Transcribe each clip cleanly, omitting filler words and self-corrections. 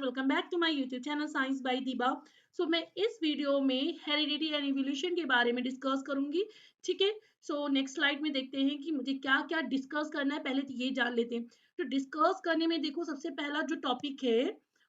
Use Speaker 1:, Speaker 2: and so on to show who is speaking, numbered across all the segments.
Speaker 1: Welcome back to my YouTube channel science by Deeba. So मैं इस video में heredity and evolution के बारे में डिस्कस करूंगी। ठीक है, सो नेक्स्ट स्लाइड में देखते हैं कि मुझे क्या क्या डिस्कस करना है। पहले तो ये जान लेते हैं। तो डिस्कस करने में देखो, सबसे पहला जो टॉपिक है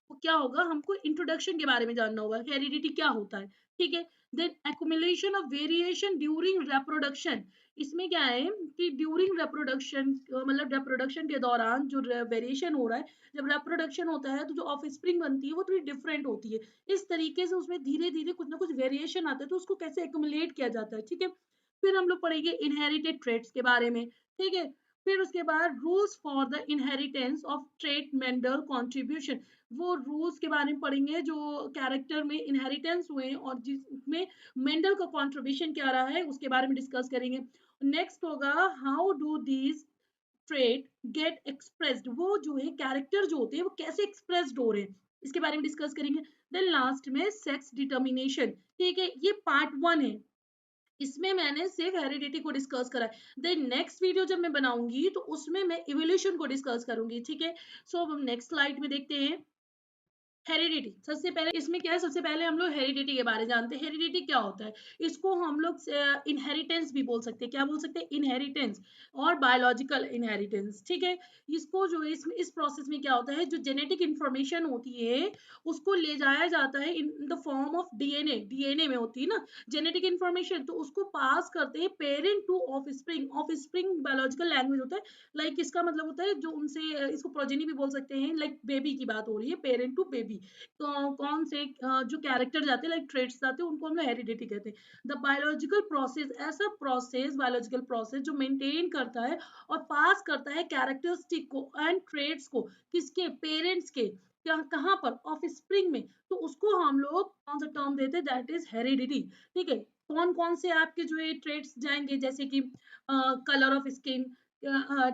Speaker 1: वो क्या होगा, हमको इंट्रोडक्शन के बारे में जानना होगा, हेरिडिटी क्या होता है। ठीक है, then accumulation of variation during reproduction. इसमें क्या है कि ड्यूरिंग रिप्रोडक्शन मतलब रिप्रोडक्शन के दौरान जो वेरिएशन हो रहा है, जब रिप्रोडक्शन होता है तो जो ऑफस्प्रिंग बनती है वो थोड़ी डिफरेंट होती है। इस तरीके से उसमें धीरे धीरे कुछ ना कुछ वेरिएशन आता है, तो उसको कैसे एक्युमुलेट किया जाता है। ठीक है, फिर हम लोग पढ़ेंगे इनहेरिटेड ट्रेट्स के बारे में। ठीक है, फिर उसके बाद rules for the inheritance of trait Mendel contribution. वो रूल्स के बारे में पढ़ेंगे जो कैरेक्टर में इनहेरिटेंस हुए और जिसमें मेंडल का कंट्रीब्यूशन क्या रहा है, उसके बारे में डिस्कस करेंगे। नेक्स्ट होगा how do these trait get expressed. वो जो है कैरेक्टर जो होते हैं वो कैसे एक्सप्रेस्ड हो रहे हैं, इसके बारे में डिस्कस करेंगे। देन लास्ट में सेक्स डिटर्मिनेशन। ठीक है, ये पार्ट 1 है, इसमें मैंने सिर्फ हेरिडिटी को डिस्कस करा है। देन नेक्स्ट वीडियो जब मैं बनाऊंगी तो उसमें मैं इवोल्यूशन को डिस्कस करूंगी। ठीक है, सो अब हम नेक्स्ट स्लाइड में देखते हैं। हेरिडिटी सबसे पहले इसमें क्या है, सबसे पहले हम लोग हेरिडिटी के बारे में जानते हैं। हेरिडिटी क्या होता है, इसको हम लोग इनहेरिटेंस भी बोल सकते हैं। क्या बोल सकते हैं, इनहेरिटेंस और बायोलॉजिकल इनहेरिटेंस। ठीक है, इसको जो है इस प्रोसेस में क्या होता है, जो जेनेटिक इंफॉर्मेशन होती है उसको ले जाया जाता है in the form of DNA. DNA में होती है ना जेनेटिक इंफॉर्मेशन, तो उसको पास करते हैं parent to offspring. Offspring biological language होता है। लाइक इसका मतलब होता है जो उनसे इसको प्रोजेनी भी बोल सकते हैं। लाइक बेबी की बात हो रही है, पेरेंट टू बेबी। तो कौन से जो कैरेक्टर जाते हैं, लाइक ट्रेट्स जाते हैं, उनको हम लोग हेरिडिटी कहते हैं। द बायोलॉजिकल प्रोसेस, ऐसा प्रोसेस बायोलॉजिकल प्रोसेस जो मेंटेन करता है और पास करता है कैरेक्टरिस्टिक को एंड ट्रेट्स को किसके, पेरेंट्स के, कहाँ पर, ऑफ स्प्रिंग में। तो उसको हम लोग कौन सा टर्म देते हैं, दैट इज हेरिडिटी। ठीक है, कौन कौन से आपके जो ये ट्रेट्स जाएंगे, जैसे कि कलर ऑफ स्किन,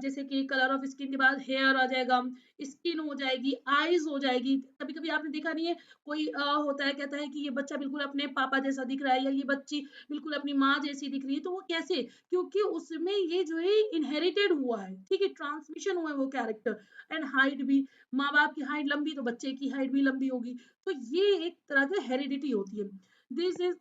Speaker 1: जैसे कि कलर ऑफ स्किन के बाद हेयर आ जाएगा, स्किन हो जाएगी, आईज हो जाएगी। कभी कभी आपने देखा नहीं है, कोई होता है कहता है कि ये बच्चा बिल्कुल अपने पापा जैसा दिख रहा है, या ये बच्ची बिल्कुल अपनी माँ जैसी दिख रही है। तो वो कैसे, क्योंकि उसमें ये जो है इनहेरिटेड हुआ है। ठीक है, ट्रांसमिशन हुआ है वो कैरेक्टर। एंड हाइट भी, माँ बाप की हाइट लंबी तो बच्चे की हाइट भी लंबी होगी। तो ये एक तरह की हेरिडिटी होती है।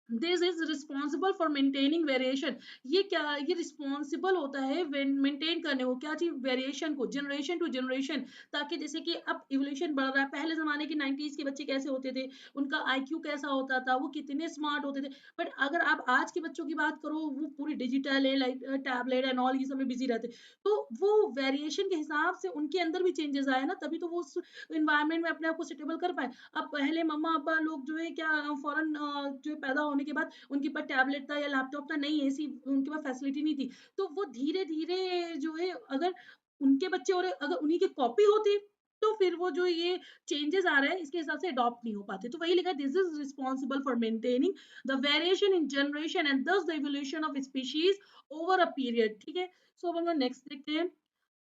Speaker 1: This is responsible for maintaining variation. ये क्या, ये रिस्पॉन्सिबल होता है मेंटेन करने को, क्या चीज, वेरिएशन को, जनरेशन टू जनरेशन। ताकि जैसे कि अब इवोल्यूशन बढ़ रहा है, पहले जमाने के 90s के बच्चे कैसे होते थे, उनका आईक्यू कैसा होता था, वो कितने स्मार्ट होते थे। बट अगर आप आज के बच्चों की बात करो, वो पूरी डिजिटल है, लाइक टैबलेट एंड ऑल, ये सब में बिजी रहते। तो वो वेरिएशन के हिसाब से उनके अंदर भी चेंजेस आए ना, तभी तो वो उस इन्वायरमेंट में अपने आप को सेटेबल कर पाए। अब पहले मम्मा पापा लोग जो है क्या, फौरन जो है पैदा होने के बाद उनके पास टैबलेट था या लैपटॉप था, नहीं ऐसी उनके पास फैसिलिटी नहीं थी। तो वो धीरे धीरे जो है, अगर उनके बच्चे और अगर उन्हीं की कॉपी होती तो फिर वो जो ये चेंजेस आ रहे हैं इसके हिसाब से अडॉप्ट नहीं हो पाते। तो वही लिखा, this is responsible for maintaining the variation in generation and thus the evolution of species over a period. ठीक है, सो अब हम नेक्स्ट देखते हैं।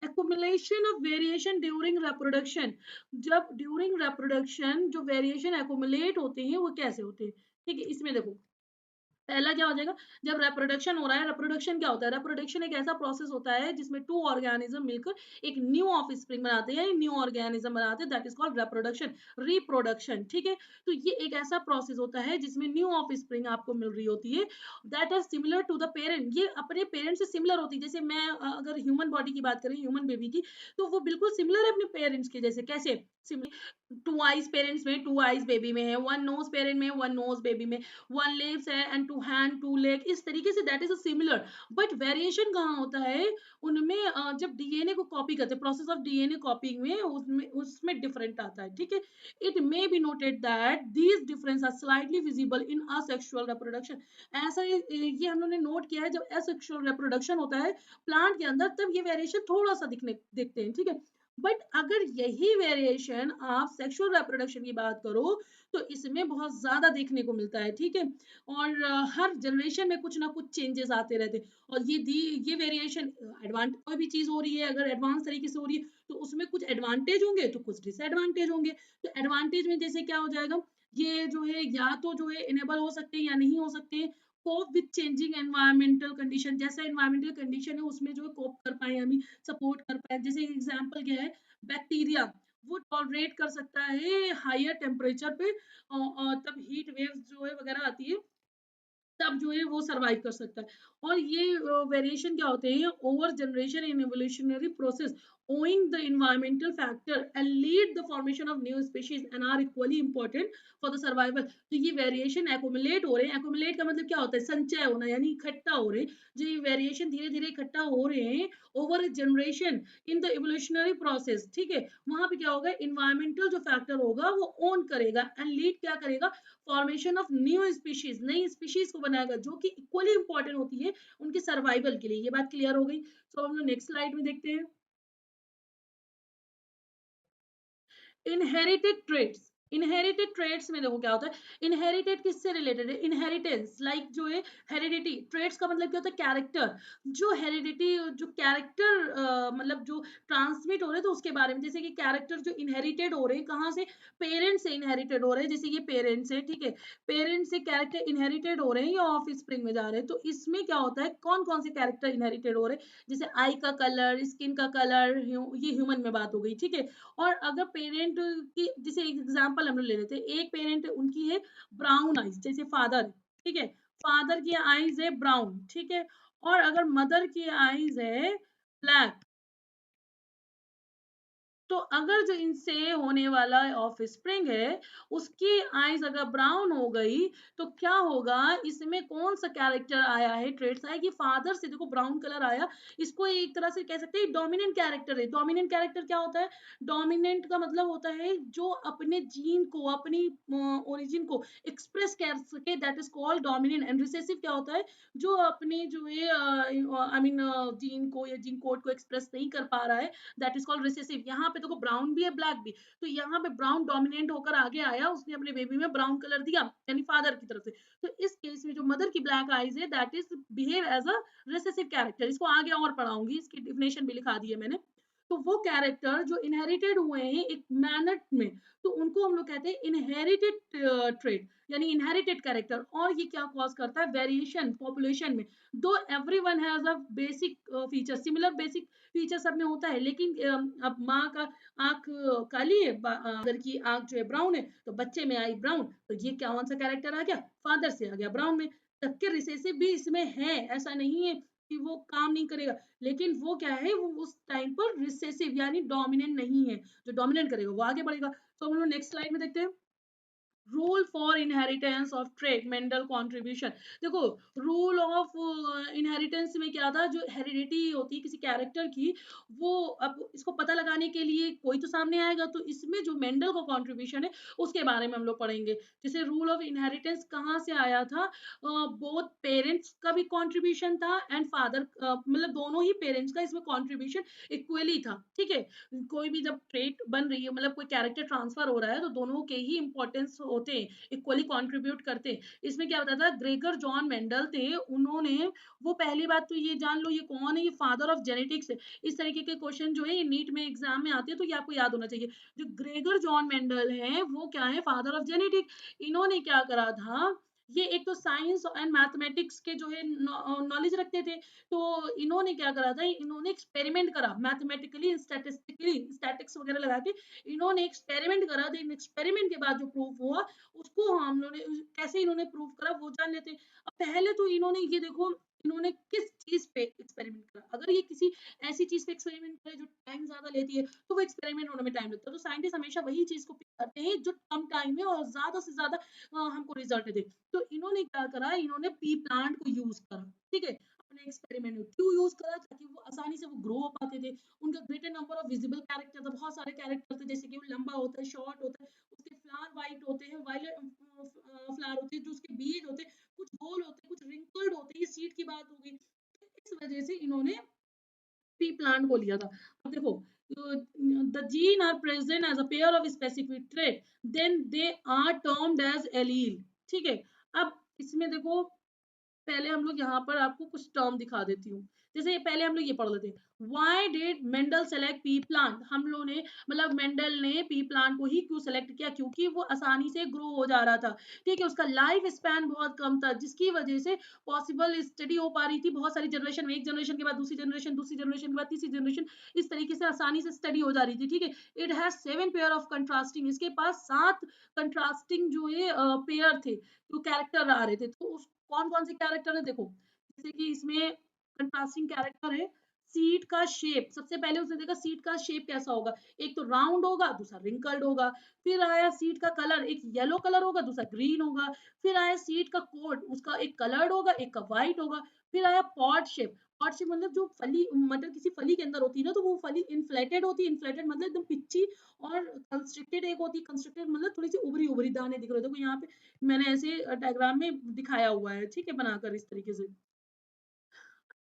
Speaker 1: accumulation of variation during reproduction। जब ड्यूरिंग reproduction जो वेरिएशन एक्यूमुलेट होते हैं वो कैसे होते हैं। ठीक है, इसमें देखो पहला क्या हो जाएगा, जब रिप्रोडक्शन हो रहा है। रिप्रोडक्शन क्या होता है, रिप्रोडक्शन एक ऐसा प्रोसेस होता है जिसमें टू ऑर्गेनिज्म मिलकर एक न्यू ऑफस्प्रिंग बनाते हैं, न्यू ऑर्गेनिज्म बनाते हैं, that is called reproduction, reproduction. ठीक है, तो ये एक ऐसा प्रोसेस होता है जिसमें न्यू ऑफस्प्रिंग आपको मिल रही होती है, that are similar to the parent. ये अपने पेरेंट से सिमिलर होती है। जैसे मैं अगर ह्यूमन बॉडी की बात करें, ह्यूमन बेबी की, तो वो बिल्कुल सिमिलर है अपने पेरेंट्स के जैसे। कैसे, टू आईज पेरेंट्स में, टू आईज बेबी में है, वन नोज पेरेंट में, वन नोज बेबी में, वन लिप्स है and two hand, two leg, इस तरीके से that is a similar. But variation कहाँ होता है उनमें, जब डीएनए को कॉपी करते हैं, प्रोसेस ऑफ डीएनए कॉपिंग में, उसमें उसमें डिफरेंट आता है। ठीक है, it may be noted that these difference are slightly visible in asexual reproduction. ऐसा ये हम लोगों ने नोट किया है, जब असेक्सुअल रिप्रोडक्शन होता है प्लांट के अंदर, तब ये वेरिएशन थोड़ा सा दिखने देखते हैं। ठीक है, बट अगर यही वेरिएशन आप सेक्सुअल रिप्रोडक्शन की बात करो तो इसमें बहुत ज्यादा देखने को मिलता है। ठीक है, और हर जनरेशन में कुछ ना कुछ चेंजेस आते रहते हैं। और ये वेरिएशन एडवांस, कोई भी चीज हो रही है अगर एडवांस तरीके से हो रही है तो उसमें कुछ एडवांटेज होंगे तो कुछ डिसएडवांटेज होंगे। तो एडवांटेज में जैसे क्या हो जाएगा, ये जो है या तो जो है इनेबल हो सकते हैं या नहीं हो सकते हैं। Cope with changing environmental condition, जैसा एनवायरमेंटल कंडीशन है उसमें जो है कोप कर पाए, हमें सपोर्ट कर पाए। जैसे एग्जांपल क्या है, बैक्टीरिया, वो टॉलरेट कर सकता है हायर टेम्परेचर पे, तब हीट वेव्स जो है वगैरह आती है, तब जो है वो सर्वाइव कर सकता है। और ये वेरिएशन क्या होते हैं, over generation in evolutionary process owing the environmental factor and lead the formation of new species and are equally important for the survival। तो ये वेरिएशन एक्युमुलेट हो रहे हैं, एक्युमुलेट का मतलब क्या होता है, संचय होना, यानी इकट्ठा हो रहे हैं। जो ये वेरिएशन धीरे धीरे इकट्ठा हो रहे हैं over generation in the evolutionary process, ठीक है, वहां पे क्या होगा, इन्वायरमेंटल जो फैक्टर होगा वो ओन करेगा एंड लीड क्या करेगा, फॉर्मेशन ऑफ न्यू स्पीशीज, नई स्पीशीज को बनाएगा जो कि इक्वली इंपॉर्टेंट होती है उनके सर्वाइवल के लिए। ये बात क्लियर हो गई। तो हम लोग नेक्स्ट स्लाइड में देखते हैं, इनहेरिटेड ट्रेड्स। इनहेरिटेड ट्रेड्स में देखो क्या होता है, इनहेरिटेड किससे रिलेटेड है, इनहेरिटेंस, लाइक जो है हेरिडिटी। ट्रेड्स का मतलब क्या होता है, कैरेक्टर। जो हेरिडिटी, जो कैरेक्टर मतलब जो ट्रांसमिट हो रहे हैं, तो उसके बारे में, जैसे कि कैरेक्टर जो इनहेरिटेड हो रहे हैं कहाँ से, पेरेंट्स से इनहेरिटेड हो रहे हैं, जैसे ये पेरेंट्स है, ठीक है, पेरेंट्स से कैरेक्टर इनहेरिटेड हो रहे हैं या ऑफ स्प्रिंग में जा रहे हैं। तो इसमें क्या होता है, कौन कौन से कैरेक्टर इनहेरिटेड हो रहे हैं, जैसे आई का कलर, स्किन का कलर, ये ह्यूमन में बात हो गई, ठीक है। और अगर पेरेंट की, जैसे एक एग्जांपल हम लोग ले लेते हैं, एक पेरेंट उनकी है ब्राउन आईज, जैसे फादर, ठीक है, फादर की आईज है ब्राउन, ठीक है, और अगर मदर की आईज है ब्लैक, तो अगर जो इनसे होने वाला ऑफ स्प्रिंग है उसकी आईज अगर ब्राउन हो गई, तो क्या होगा, इसमें कौन सा कैरेक्टर आया है, ट्रेड्स आया कि फादर से देखो ब्राउन कलर आया, इसको एक तरह से कह सकते हैं डोमिनेंट कैरेक्टर है। डोमिनेंट कैरेक्टर क्या होता है, डोमिनेंट का मतलब होता है जो अपने जीन को, अपनी ओरिजिन को एक्सप्रेस कर सके, that is called dominant. And recessive क्या होता है, जो अपने जो है आई मीन जीन को या जीन कोड को एक्सप्रेस नहीं कर पा रहा है, दैट इज कॉल्ड रिसेसिव। यहाँ पे देखो ब्राउन भी है ब्लैक भी, तो यहाँ पे ब्राउन डोमिनेंट होकर आगे आया, उसने अपने बेबी में ब्राउन कलर दिया, यानी फादर की तरफ से। तो इस केस में जो मदर की ब्लैक आईज है that is behave as a recessive character. इसको आगे और पढ़ाऊंगी, इसकी डिफिनेशन भी लिखा दी है मैंने। तो वो कैरेक्टर जो इनहेरिटेड हुए हैं एक मैनर में, तो उनको हम लोग कहते हैं इनहेरिटेड ट्रेट, यानी इनहेरिटेड कैरेक्टर। और ये क्या कॉज करता है, वेरिएशन पॉपुलेशन में। दो everyone has a basic feature, similar basic feature सब में होता है, लेकिन अब माँ का आंख काली है, फादर की आंख जो है ब्राउन है, तो बच्चे में आई ब्राउन, तो ये क्या कौन सा कैरेक्टर आ गया, फादर से आ गया ब्राउन में। सबके रिसेसिव भी इसमें है, ऐसा नहीं है कि वो काम नहीं करेगा, लेकिन वो क्या है, वो उस टाइम पर रिसेसिव यानी डोमिनेंट नहीं है। जो डोमिनेंट करेगा वो आगे बढ़ेगा। तो हम लोग नेक्स्ट स्लाइड में देखते हैं, rule for inheritance of trade, Mendel contribution. देखो, रूल ऑफ इनहेरिटेंस में क्या था, जो हेरिडिटी होती है किसी कैरेक्टर की, वो अब इसको पता लगाने के लिए कोई तो सामने आएगा, तो इसमें जो मेंडल का कंट्रीब्यूशन है उसके बारे में हम लोग पढ़ेंगे। जैसे रूल ऑफ इनहेरिटेंस कहाँ से आया था, बोथ पेरेंट्स का भी कंट्रीब्यूशन था एंड फादर, मतलब दोनों ही पेरेंट्स का इसमें कंट्रीब्यूशन इक्वली था, ठीक है। कोई भी जब ट्रेट बन रही है, मतलब कोई कैरेक्टर ट्रांसफर हो रहा है, तो दोनों के ही इंपॉर्टेंस होते हैं, इक्वली कंट्रीब्यूट करते हैं। इसमें क्या होता था, ग्रेगर जॉन मेंडल थे, उन्होंने, वो पहली बात तो ये जान लो ये कौन है, ये फादर ऑफ जेनेटिक्स है। इस तरीके के क्वेश्चन जो है ये नीट में एग्जाम में आते हैं, तो ये आपको याद होना चाहिए। जो ग्रेगर जॉन मेंडल है वो क्या है, फादर ऑफ जेनेटिक। इन्होंने क्या करा था, ये एक तो साइंस एंड मैथमेटिक्स के जो है नॉलेज रखते थे, तो इन्होंने क्या करा था, इन्होंने एक्सपेरिमेंट करा मैथमेटिकली, स्टैटिस्टिकली, स्टैटिक्स वगैरह लगा के इन्होंने एक्सपेरिमेंट करा। देन एक्सपेरिमेंट के बाद जो प्रूफ हुआ उसको हम लोग ने, कैसे इन्होंने प्रूफ करा वो जान लेते हैं। अब पहले तो इन्होंने ये देखो, इन्होंने किस चीज पे एक्सपेरिमेंट करा, अगर ये किसी ऐसी चीज पे एक्सपेरिमेंट करे जो टाइम ज्यादा लेती है, तो वो एक्सपेरिमेंट होने में टाइम लगता है। तो साइंटिस्ट हमेशा वही चीज को पिक करते हैं जो कम टाइम में और ज्यादा से ज्यादा हमको रिजल्ट दे। तो इन्होंने क्या करा, इन्होंने पी प्लांट को यूज करा, ठीक है, अपने एक्सपेरिमेंट में। क्यों यूज करा, ताकि वो आसानी से वो ग्रो हो पाते थे। उनका greater number of visible character था, बहुत सारे कैरेक्टर थे, जैसे कि वो लंबा होता है, शॉर्ट होता है, उसके फ्लावर वाइट होते हैं, वायलेट फ्लावर होते हैं, जो उसके बीज होते हैं कुछ गोल होते हैं, कुछ रिंकल्ड होते हैं, ये सीड की बात हो गई। तो इस वजह से इन्होंने पी प्लांट को लिया था। अब देखो, the gene are present as a pair of specific trait, then they are termed as allele, ठीक है। अब इसमें देखो, पहले हम लोग यहाँ पर आपको कुछ टर्म दिखा देती हूँ। जैसे पहले हम लोग ये पढ़ लेते हैं, why did Mendel select P plant, हम लोगों ने मतलब मेंडल ने पी प्लांट को ही क्यों सेलेक्ट किया, क्योंकि वो आसानी से ग्रो हो जा रहा था, ठीक है, उसका लाइफ स्पैन बहुत कम था, जिसकी वजह से पॉसिबल स्टडी हो पा रही थी बहुत सारी जनरेशन में, एक जनरेशन के बाद दूसरी जनरेशन, दूसरी जनरेशन के बाद तीसरी जनरेशन, इस तरीके से आसानी से स्टडी हो जा रही थी, ठीक है। It has 7 pair of contrasting, इसके पास 7 कंट्रास्टिंग जो है पेयर थे, जो कैरेक्टर आ रहे थे, तो कौन कौन से कैरेक्टर है देखो, जैसे कि इसमें कंट्रास्टिंग कैरेक्टर है, सीट का शेप, सबसे पहले उसने देखा सीट का शेप कैसा होगा, एक तो राउंड होगा, दूसरा रिंकल्ड होगा, फिर आया सीट का कलर, एक येलो कलर होगा, दूसरा ग्रीन होगा, फिर आया सीट का कोट, उसका एक कलर्ड होगा, एक का व्हाइट होगा, फिर आया पॉड शेप, पॉड शेप मतलब जो फली, मतलब किसी फली के अंदर होती है ना, तो वो फली इन्फ्लेटेड होती है, इन्फ्लेटेड मतलब एकदम पिच्ची, और कंस्ट्रिक्टेड एक होती है, कंस्ट्रिक्टेड मतलब थोड़ी सी उभरी उभरी दाने दिख रहे हो, देखो यहाँ पे मैंने ऐसे डायग्राम में दिखाया हुआ है, ठीक है, बनाकर इस तरीके से।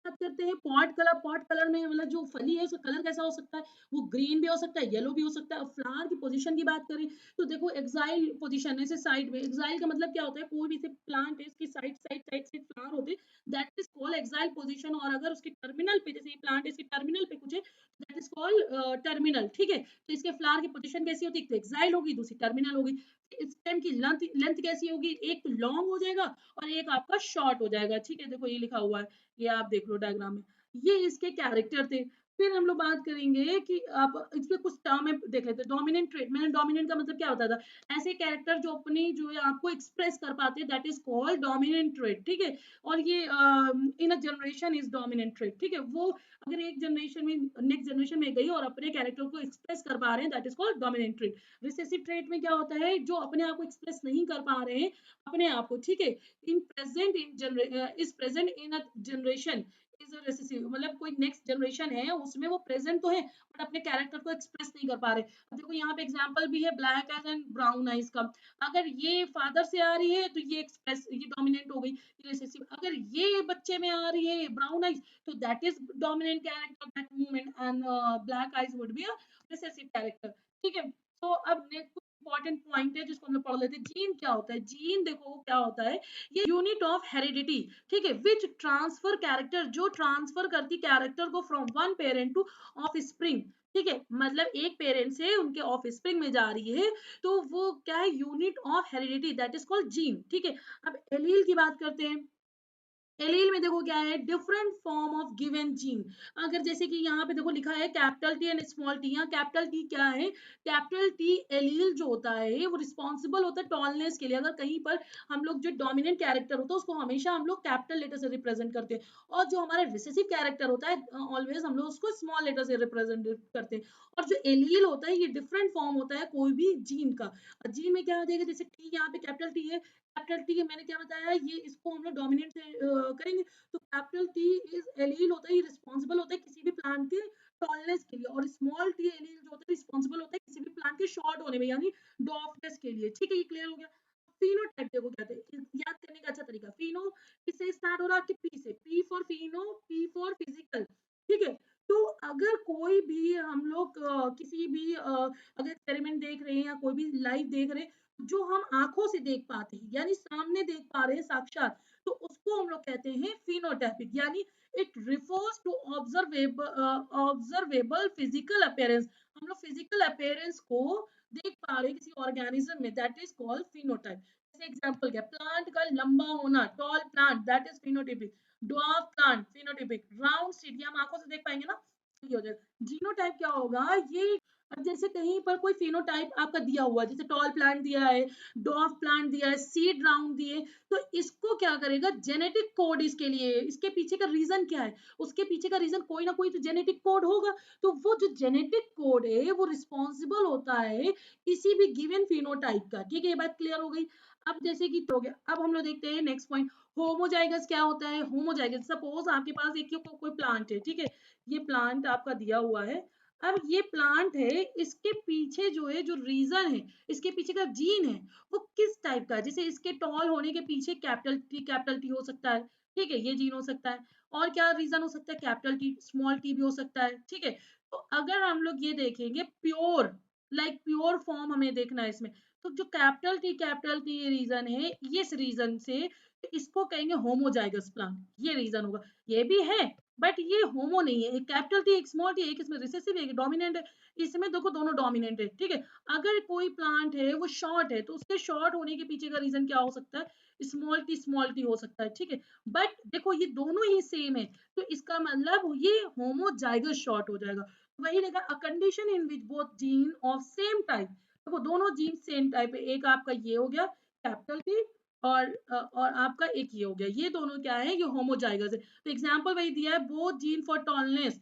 Speaker 1: बात करते हैं पॉट कलर, पॉट कलर में मतलब जो फली है उसका कलर कैसा हो सकता है, वो ग्रीन भी हो सकता है, येलो भी हो सकता है। और फ्लावर की पोजीशन की बात करें तो देखो एक्साइल पोजीशन है, साइड में, एक्साइल का मतलब क्या होता है, कोई भी से प्लांट है इसकी साइड साइड साइड से फ्लावर होते हैं, that is called axile position. और अगर उसके टर्मिनल पे, जैसे ये प्लांट है इसके टर्मिनल पे कुछ है, दैट इज कॉल्ड टर्मिनल, ठीक है। तो इसके फ्लावर की पोजीशन कैसी होती है, एक तो एक्साइल होगी, दूसरी टर्मिनल होगी। स्टेम की लेंथ लेंथ कैसी होगी, एक तो लॉन्ग हो जाएगा और एक आपका शॉर्ट हो जाएगा, ठीक है, देखो ये लिखा हुआ है, ये आप देख लो डायग्राम में, ये इसके कैरेक्टर थे। फिर हम लोग बात करेंगे कि आप इसमें कुछ टर्म देख लेते हैं, डोमिनेंट ट्रेट, मैंने डोमिनेंट का मतलब क्या होता था, ऐसे कैरेक्टर जो अपनी जो है आपको एक्सप्रेस कर पाते हैं, that is called dominant trait, ठीक है। और ये in a generation is dominant trait, ठीक है, वो अगर एक जनरेशन में नेक्स्ट जनरेशन में गई और अपने कैरेक्टर को एक्सप्रेस कर पा रहे हैं, that is called dominant trait. Recessive trait में क्या होता है, जो अपने आप को एक्सप्रेस नहीं कर पा रहे हैं अपने आप को, ठीक है, in present in is present in a generation is a recessive, मतलब कोई नेक्स्ट जनरेशन है उसमें वो प्रेजेंट तो है बट अपने कैरेक्टर को एक्सप्रेस नहीं कर पा रहे। अब देखो यहाँ पे एग्जांपल भी है black eyes and brown eyes का, अगर ये फादर से आ रही है तो ये एक्सप्रेस, ये डोमिनेंट हो गई, ये रिसेसिव। अगर ये बच्चे में आ रही है ब्राउन आइज, तो that is dominant character that movement, and black eyes would be a recessive character, ठीक है। तो अब नेक्स्ट इंपॉर्टेंट पॉइंट है जिसको हम लोग पढ़ लेते हैं, जीन क्या होता है। जीन देखो क्या होता है, ये यूनिट ऑफ हेरिडिटी, ठीक है, विच ट्रांसफर कैरेक्टर, जो ट्रांसफर करती कैरेक्टर को from one parent two of spring, ठीक है, मतलब एक पेरेंट से उनके ऑफ स्प्रिंग में जा रही है, तो वो क्या है, unit of heredity, that is called gene, ठीक है। अब एलील की बात करते हैं, एलील में देखो क्या है, different form of given gene. अगर जैसे कि यहाँ पे देखो लिखा है capital T and small T, यहाँ कैपिटल टी क्या है, कैपिटल टी एलील जो होता है वो रिस्पॉन्सिबल होता है टॉलनेस के लिए। अगर कहीं पर हम लोग जो डोमिनेंट कैरेक्टर होता है उसको हमेशा हम लोग कैपिटल लेटर से रिप्रेजेंट करते हैं, और जो हमारा रिसेसिव कैरेक्टर होता है ऑलवेज हम लोग उसको स्मॉल लेटर से रिप्रेजेंट करते हैं। और जो एलील होता है ये डिफरेंट फॉर्म होता है कोई भी जीन का। जीन में क्या हो जाएगा, जैसे टी, यहाँ पे कैपिटल टी है, कैपिटल टी मैंने क्या बताया, ये इसको हम लोग डोमिनेंट से करेंगे, तो कैपिटल टी इज एलील होता है, ये रिस्पॉन्सिबल होता है किसी भी प्लांट के टॉलनेस के लिए, और स्मॉल टी एलील जो होता है रिस्पॉन्सिबल होता है किसी भी प्लांट के शॉर्ट होने में, यानी डॉर्फनेस के लिए, ठीक है, ये क्लियर हो गया। फिनोटाइप देखो कहते हैं, याद करने का अच्छा तरीका, फिनो किससे स्टार्ट हो रहा है, पी से, P for Fino, P for physical, ठीक है। तो अगर कोई भी हम लोग किसी भी अगर एक्सपेरिमेंट देख रहे हैं या कोई भी लाइव देख रहे हैं, जो हम आंखों से देख पाते हैं यानी सामने देख पा रहे हैं साक्षात, तो उसको हम लोग कहते हैं फिनोटाइपिक, यानी it refers to observable physical appearance. हम लोग फिजिकल अपीयरेंस को देख पा रहे हैं किसी ऑर्गेनिज्म में, दैट इज कॉल्ड फिनोटाइप। जैसे एग्जांपल क्या, प्लांट का लंबा होना, tall plant, that is phenotypic. Dwarf plant phenotypic. Round seed, ये हम आंखों से देख पाएंगे ना, ये हो जाएगा। जीनोटाइप क्या होगा, ये अब जैसे कहीं पर कोई फिनोटाइप आपका दिया हुआ है, जैसे टॉल प्लांट दिया है, डॉर्फ प्लांट दिया है, सीड राउंड दिए, तो इसको क्या करेगा, जेनेटिक कोड इसके लिए, इसके पीछे का रीजन क्या है, उसके पीछे का रीजन कोई ना कोई तो जेनेटिक कोड होगा। तो वो जो जेनेटिक कोड है वो रिस्पॉन्सिबल होता है किसी भी गिवन फिनोटाइप का, ठीक है, ये बात क्लियर हो गई। अब जैसे कि हो गया, अब हम लोग देखते हैं नेक्स्ट पॉइंट, होमोजाइगस क्या होता है। होमोजाइगस, सपोज आपके पास एक कोई प्लांट है, ठीक है, ये प्लांट आपका दिया हुआ है, अब ये प्लांट है, इसके पीछे जो है जो रीजन है, इसके पीछे का जीन है, वो किस टाइप का है, जैसे इसके टॉल होने के पीछे कैपिटल टी हो सकता है, ठीक है, ये जीन हो सकता है। और क्या रीजन हो सकता है, कैपिटल टी स्मॉल टी भी हो सकता है, ठीक है। तो अगर हम लोग ये देखेंगे प्योर, लाइक प्योर फॉर्म हमें देखना है इसमें, तो जो कैपिटल टी रीजन है, इस रीजन से इसको कहेंगे होमोजाइगस प्लांट, ये रीजन होगा, ये भी है बट ये होमो नहीं है, एक कैपिटल टी एक स्मॉल टी, एक इसमें रिसेसिव एक डोमिनेंट है। इसमें देखो दोनों डोमिनेंट है, ठीक है। अगर कोई प्लांट है वो शॉर्ट है तो उसके शॉर्ट होने के पीछे का रीजन क्या हो सकता है, स्मॉल टी हो सकता है, ठीक है। बट देखो ये दोनों ही सेम है, तो इसका मतलब ये होमोजाइगस शॉर्ट हो जाएगा। वही लिखा a condition in which both gene of same type, देखो दोनों जीन सेम टाइप है, एक आपका ये हो गया कैपिटल टी और आपका एक ये हो गया, ये दोनों क्या है, ये होमोजाइगस है। तो एग्जाम्पल वही दिया है, both gene for tallness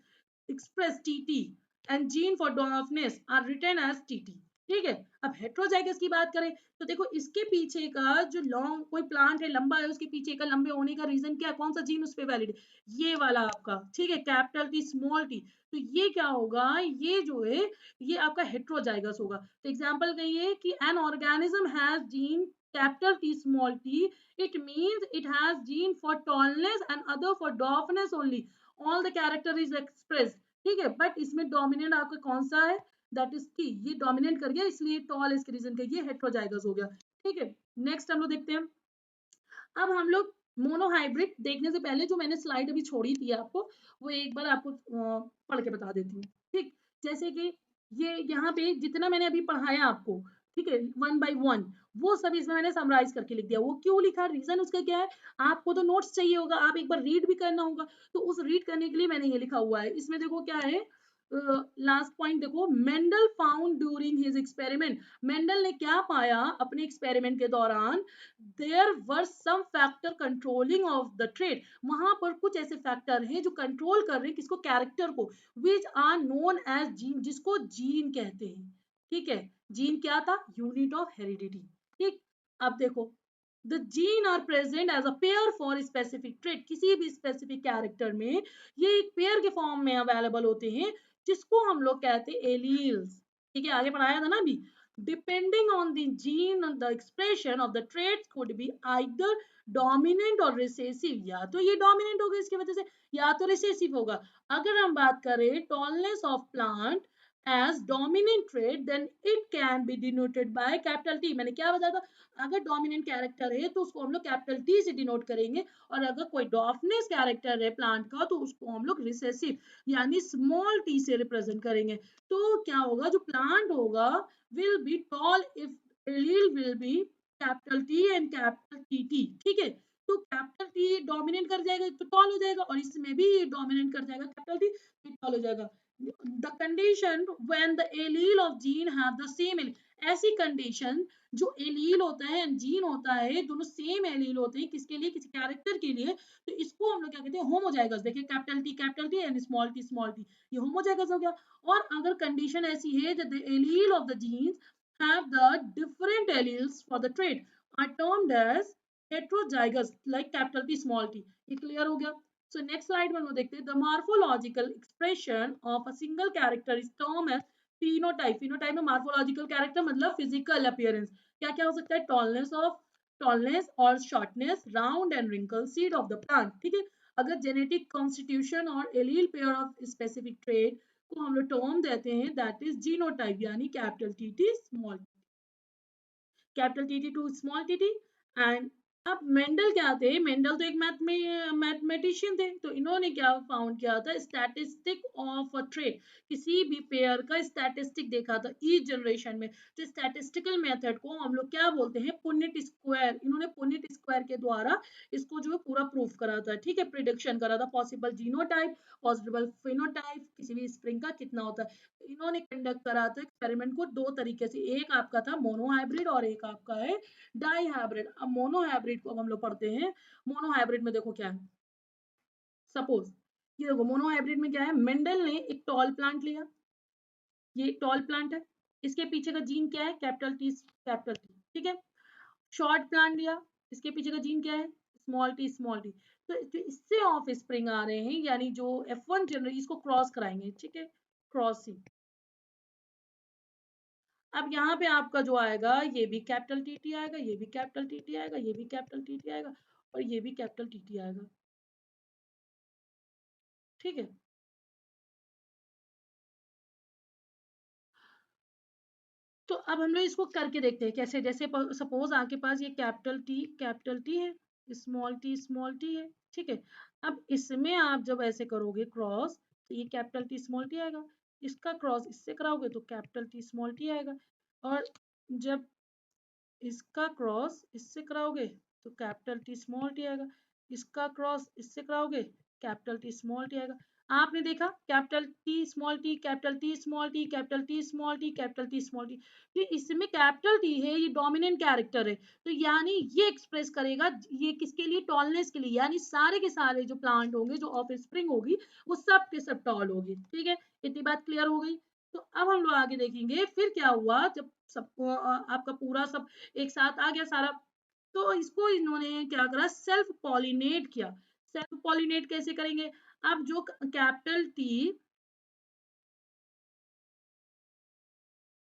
Speaker 1: express TT and gene for dwarfness are written as TT, ठीक है। अब हेट्रोजाइगस की बात करें तो देखो इसके पीछे का जो लॉन्ग कोई प्लांट है लंबा है, उसके पीछे का लंबे होने का रीजन क्या है, कौन सा जीन उस पे वैलिड है, ये वाला आपका, ठीक है, कैपिटल टी स्मॉल टी। तो ये क्या होगा, ये जो है ये आपका हेट्रोजाइगस होगा। तो एग्जाम्पल कहिए कि an organism has gene capital T small t, it means it has gene for tallness and other for dwarfness only. All the character is expressed, ठीक है। बट इसमें डोमिनेंट आपका कौन सा है, दैट इज टी, ये डोमिनेंट कर गया इसलिए टॉल इसके रीजन का ये हेट्रोजाइगस हो गया, ठीक है। नेक्स्ट हम लोग देखते हैं, अब हम लोग मोनोहाइब्रिड देखने से पहले जो मैंने स्लाइड अभी छोड़ी थी आपको, वो एक बार आपको पढ़ के बता देती हूँ, ठीक। जैसे कि ये यहाँ पे जितना मैंने अभी पढ़ाया आपको, ठीक है, वन बाय वन, वो सब इसमें मैंने समराइज करके लिख दिया। वो क्यों लिखा, रीजन उसका क्या है, आपको तो नोट्स चाहिए होगा, आप एक बार रीड भी करना होगा, तो उस रीड करने के लिए मैंने ये लिखा हुआ है। इसमें देखो क्या है, लास्ट पॉइंट देखो, Mendel found during his experiment, Mendel ने क्या पाया अपने एक्सपेरिमेंट के दौरान, there were some factor controlling of the trait, वहां पर कुछ ऐसे फैक्टर हैं जो कंट्रोल कर रहे हैं किसको, कैरेक्टर को, which are known as gene, जिसको जीन कहते हैं, ठीक है। जीन क्या था, यूनिट ऑफ हेरिडिटी, ठीक। अब देखो the gene are present as a pair for specific trait, किसी भी स्पेसिफिक कैरेक्टर में ये एक पेयर के फॉर्म में अवेलेबल होते हैं, जिसको हम लोग कहते हैं एलील्स, ठीक है, आगे पढ़ाया था ना अभी। Depending on the gene, the expression of the traits could be either dominant or recessive, या तो ये dominant होगा इसकी वजह से, या तो recessive होगा। अगर हम बात करें tallness of plant as dominant trait, then it can be denoted by capital T, मैंने क्या बताया था, अगर डोमिनेंट कैरेक्टर है तो उसको हम लोग कैपिटल टी से डिनोट करेंगे, और अगर कोई डॉर्फनेस कैरेक्टर है प्लांट का तो उसको हम लोग रिसेसिव यानी स्मॉल टी से रिप्रेजेंट करेंगे। तो क्या होगा, जो प्लांट होगा will be tall if allele will be capital T and capital TT, ठीक है। तो कैपिटल टी डोमिनेट कर जाएगा तो टॉल हो जाएगा, और इसमें भी डोमिनेट कर जाएगा कैपिटल टी तो टॉल हो जाएगा। The condition when the allele of gene have the same, ऐसी कंडीशन जो एलील होता है जीन होता है दोनों सेम एलील होते हैं, किसके लिए, किसी कैरेक्टर के लिए, तो इसको हम लोग क्या कहते हैं, होमोजाइगस। देखिए capital T and small T, ये होमोजाइगस हो गया। और अगर कंडीशन ऐसी है that the allele of the genes have the different alleles for the trait are termed as heterozygous like capital T small t, ये क्लियर हो गया। सो नेक्स्ट स्लाइड में हम लोग देखते हैं, the morphological expression of a single character is term as phenotype, phenotype में morphological character मतलब फिजिकल अपीयरेंस, क्या क्या हो सकता है, टॉलनेस और shortness, round and wrinkle seed of the plant, ठीक है। अगर जेनेटिक कॉन्स्टिट्यूशन और allele pair of specific trait को हम लोग टर्म देते हैं, दैट इज जीनोटाइप, यानी capital T T small capital T T two small T T. And अब मेंडल क्या थे, मेंडल तो एक मैथमेटिशियन थे, तो इन्होंने क्या फाउंड किया था, स्टैटिस्टिक ऑफ अ ट्रेट, किसी भी पेयर का स्टैटिस्टिक देखा था ईच जनरेशन में। तो स्टैटिस्टिकल मेथड को हम लोग क्या बोलते हैं, पुनेट स्क्वायर, इन्होंने पुनेट स्क्वायर के द्वारा इसको जो है पूरा प्रूफ करा था, ठीक है, प्रिडिक्शन करा था, पॉसिबल जीनोटाइप, पॉसिबल फिनोटाइप, किसी भी स्प्रिंग का कितना होता है। इन्होंने कंडक्ट करा था एक्सपेरिमेंट को दो तरीके से, एक आपका था मोनोहाइब्रिड और एक आपका है डाई हाइब्रिड। अब मोनोहाइब्रिड को हम लोग पढ़ते हैं, मोनोहाइब्रिड में देखो क्या है, सपोज ये देखो मोनोहाइब्रिड में क्या है, मेंडल ने एक टॉल प्लांट लिया, ये टॉल प्लांट है, इसके पीछे का जीन क्या है, कैपिटल टी, ठीक है। शॉर्ट प्लांट लिया, इसके पीछे का जीन क्या है, स्मॉल टी। तो इससे ऑफ स्प्रिंग आ रहे हैं, यानी जो F1 जनरेशन इसको क्रॉस कराएंगे, ठीक है, क्रॉसिंग। अब यहाँ पे आपका जो आएगा ये भी कैपिटल टी टी आएगा, ये भी कैपिटल टी टी आएगा, ये भी कैपिटल टी टी आएगा, और ये भी कैपिटल टी टी आएगा, ठीक है। तो अब हम लोग इसको करके देखते हैं कैसे, जैसे सपोज आपके पास ये कैपिटल टी है, स्मॉल टी है, ठीक है। अब इसमें आप जब ऐसे करोगे क्रॉस तो ये कैपिटल टी स्मॉल टी आएगा, इसका क्रॉस इससे कराओगे तो कैपिटल टी स्मॉल टी आएगा, और जब इसका क्रॉस इससे कराओगे तो कैपिटल टी स्मॉल टी आएगा, इसका क्रॉस इससे कराओगे कैपिटल टी स्मॉल टी आएगा। आपने देखा capital T small T, capital T small T, capital T small T, capital T small T, तो इसमें कैपिटल टी है, ये डोमिनेंट कैरेक्टर है, तो यानी ये एक्सप्रेस करेगा ये किसके लिए, टॉलनेस के लिए, यानी सारे के सारे जो प्लांट होंगे, जो ऑफ स्प्रिंग होगी, वो सब के सब टॉल होगी। ठीक है, इतनी बात क्लियर हो गई। तो अब हम लोग आगे देखेंगे फिर क्या हुआ जब सबको आपका पूरा सब एक साथ आ गया सारा, तो इसको इन्होंने क्या करा, सेल्फ पॉलिनेट किया। सेल्फ पॉलिनेट कैसे करेंगे, अब जो कैपिटल टी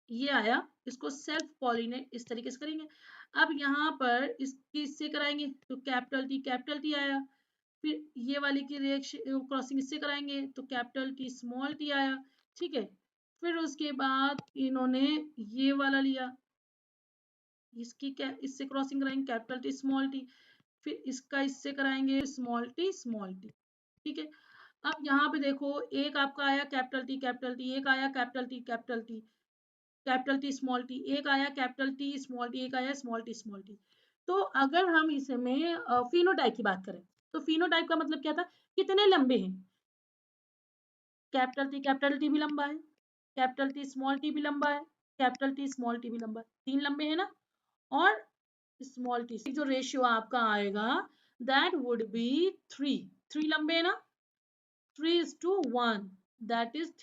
Speaker 1: ये आया, इसको सेल्फ पॉलिनेट इस तरीके से करेंगे। अब यहाँ पर इसकी इससे कराएंगे तो कैपिटल टी आया, फिर ये वाले की रिएक्शन क्रॉसिंग इससे कराएंगे तो कैपिटल टी स्मॉल टी आया। ठीक है, फिर उसके बाद इन्होंने ये वाला लिया, इसकी क्या इससे क्रॉसिंग कराएंगे कैपिटल टी स्मॉल टी, फिर इसका इससे कराएंगे स्मॉल टी। ठीक है, अब यहाँ पे देखो एक आपका आया कैपिटल टी, एक आया कैपिटल टी स्मॉल टी, एक आया कैपिटल टी स्मॉल टी, एक आया स्मॉल टी। तो अगर हम इसमें फिनोटाइप की बात करें तो फिनोटाइप का मतलब क्या था, कितने लंबे हैं, कैपिटल टी भी लंबा है, कैपिटल टी स्मॉल टी भी लंबा है, कैपिटल टी स्मॉल टी भी लंबा है, तीन लंबे हैं ना, और स्मॉल टी जो रेशियो आपका आएगा that would B three, three लंबे है ना, 3:1, दैट इज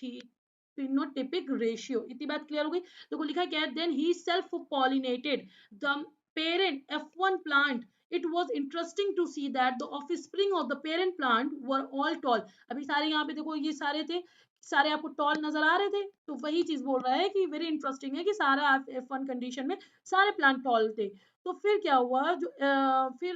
Speaker 1: phenotypic ratio। इतनी बात क्लियर हो गई। तो लिखा क्या है, then he self pollinated the parent F1 plant, it was interesting to see that the offspring of the parent plant were all tall। अभी सारे यहाँ पे देखो ये सारे थे, सारे आपको टॉल नजर आ रहे थे, तो वही चीज बोल रहा है कि वेरी इंटरेस्टिंग है कि सारा F1 कंडीशन में सारे प्लांट टॉल थे। तो फिर क्या हुआ, जो फिर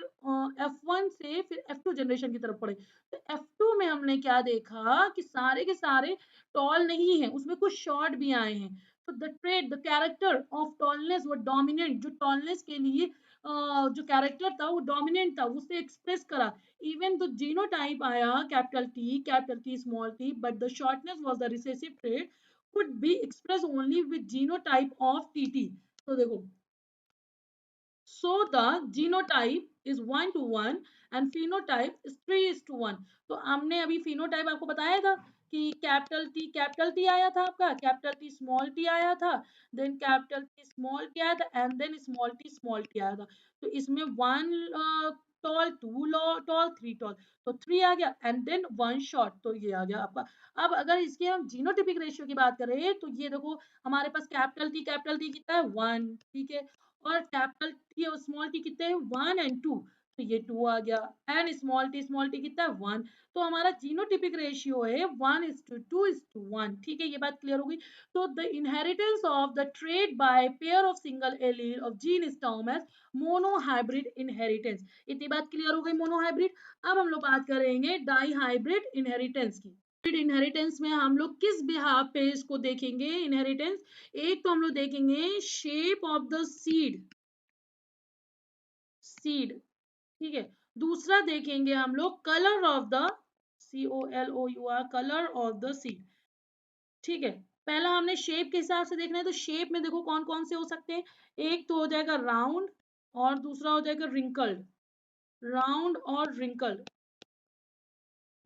Speaker 1: F1 से फिर F2 जनरेशन की तरफ पढ़े, तो F2 में हमने क्या देखा कि सारे के सारे टॉल नहीं है, उसमें कुछ शॉर्ट भी आए हैं। तो the trade the character of tallness वो डोमिनेंट, जो टॉलनेस के लिए जो कैरेक्टर था वो डोमिनेंट था, उससे एक्सप्रेस करा। इवन द जीनोटाइप आया capital T small T, but the shortness was the recessive trade could be expressed only with genotype of TT। तो देखो, so the genotype is 1:1 and phenotype is 3:1। तो हमने अभी phenotype आपको बताया था कि कैपिटल टी आया था आपका, कैपिटल टी स्मॉल टी आया था, then capital T small T आया था, एंड देन स्मॉल टी आया था। तो इसमें one tall, two tall, three tall, तो थ्री आ गया, एंड देन वन शॉर्ट, तो ये आ गया आपका। अब अगर इसके हम जीनोटिपिक रेशियो की बात करें तो ये देखो हमारे पास कैपिटल टी कितना है, वन। ठीक है, और कैपिटल टी और स्मॉल टी कितने हैं, वन एंड टू, तो ये टू आ गया, एंड स्मॉल टी कितना है, वन। तो हमारा जीनोटिपिक रेशियो है 1:2:1। ठीक है, ये बात क्लियर हो गई। तो the inheritance of the trait by pair of single allele of gene is term as monohybrid inheritance. इतनी बात क्लियर हो गई मोनोहाइब्रिड। अब हम लोग बात करेंगे डाई हाइब्रिड इनहेरिटेंस की। इनहेरिटेंस में हम लोग किस बिहाफ पे इसको देखेंगे इनहेरिटेंस, एक तो हम लोग देखेंगे शेप ऑफ द सीड, ठीक है, दूसरा देखेंगे हम लोग colour of the COLOUR, colour of the seed. ठीक है, पहला हमने शेप के हिसाब से देखना है, तो शेप में देखो कौन कौन से हो सकते हैं, एक तो हो जाएगा राउंड और दूसरा हो जाएगा रिंकल्ड, राउंड और रिंकल्ड।